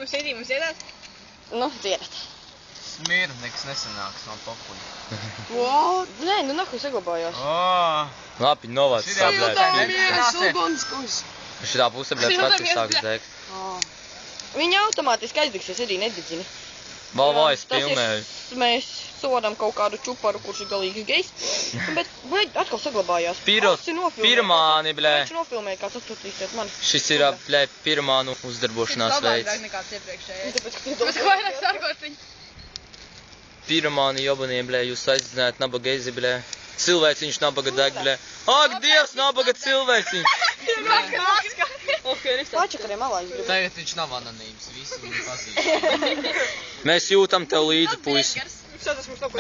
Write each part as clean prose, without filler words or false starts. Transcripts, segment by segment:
dziesmu CD mums iedāt? Nu, dziedat. Mieru, nekas nesanāks no popuļa. What? Nē, nu nahu saglabājās. Labi, novāc tā, blēd. Ugunskuns. Šitā puse, blēd, pati sāks degt. Viņa automātiski aizdegsies, Edī nededzini. Vai, es filmēju. Mēs sodam kaut kādu čuparu, kurš ir galīgi gejs. Bet, blēd, atkal saglabājās. Pirmāni, blēd. Viņš nofilmēja, kā atskatīsiet mani. Šis ir, blēd, pirmānu uzdarbošanās veids. Nekāds iepriekšējais. Tāpēc, ka Mēs vairāk sārgotiņi. Pirmāni jobanie, blē, jūs aizdzināt nabaga ezi, blē. Cilvēciņš nabaga deg, blē. Ak, Dievs, nabaga cilvēciņš! Pačakariem malā izgrib. Tagad viņš nav anonīms, visi viņu pazīst. Mēs jūtam tev līdzi, puisi.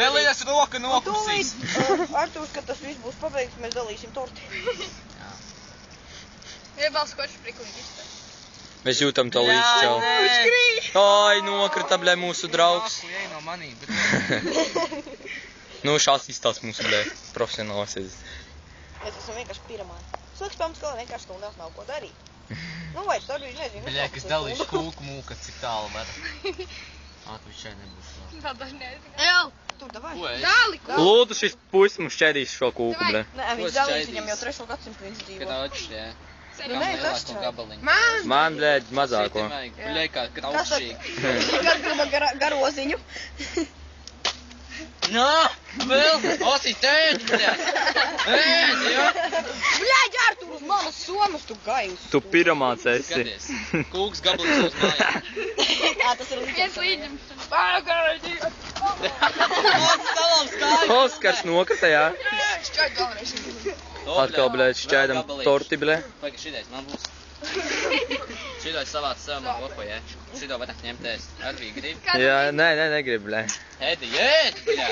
Elijas roka nokusīs. Artūrs, kad tas viss būs pabeigts, mēs dalīsim torti. Iebals koču prikulīgi izpēc. Mēs jūtam tev līdzi, čau. Ai, nokrita, blē, mūsu draugs. Jāj no manī, bet... Nu, šās izstāsts mūsu, blē, profesionālās ezi. Mēs esam vienkārši pirmāni. Sliks pēc kā vienkārši stundās nav ko darīt. Nu, vai tad viņš nezinu. Beļē, kas dalīšu kūku mūka, cik tālu var. Tu šeit nebūs vēl. Tā daži nezinu. Ew! Tur, davai. Dāli, ko? Lūdzu, šis puisis mums šķēdīs šo kūku, blē. Nē, viņš dalīs viņam jau 3. gadsimtu viņš dzīvo. Kraučs, jā. Nu, nē, tas čau. Man, blē, mazāko. Buļai kā kraučšī. Kas grib garoziņu? Nā, vēl! Osi, tēt, buļai! Ēd, jā! Bļaļ, Artur, uz manas somas tu gaius. Tu pirmāts esi. Skaties, kūks gabalīgs uz mājā. Tas ir Viens līdzīgs. Oskars nokrita, jā. Šķiet galvenais. Atkal, blē, šķēdam torti, blē. Pagaid, šitais man būs. Šitais savāc sev man kopā, jā. Šito varētu ņemt ēst. Arvī, grib? Jā, nē, negrib, blē. Edi, ēd, buļai!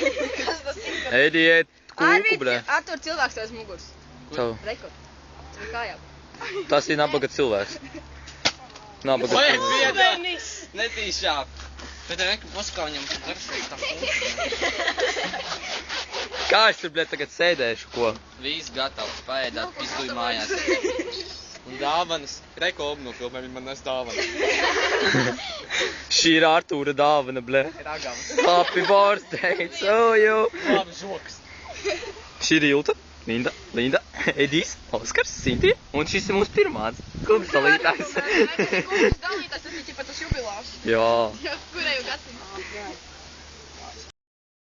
Edi, ēd kūku, blē. Artur, cilvēks tev uz muguras. Čau. Rekord. Tur kājām. Tas ir nabaga cilvēks. Nabaga Vai, cilvēks. biedā! Netīšām! Bet reku poskā viņam garšos tā kūka. Kā es tur, blē, tagad sēdēšu, ko? Viss gatavs, paēdāt, pizduj mājās. Un dāvanas. Reku obnofilmē, viņi man nes dāvanas. Šī ir Artūra dāvana, blē. Ragavas. Happy birthday to you. Labi žoks. Šī ir Ilta, Linda, Edijs, Oskars, Sintija, un šis ir mūsu pirmāds. Klubs dalītājs. Kungs dalītājs, tas ir ķipa tas jubilārs. Jā. Kurēju gadsimtu.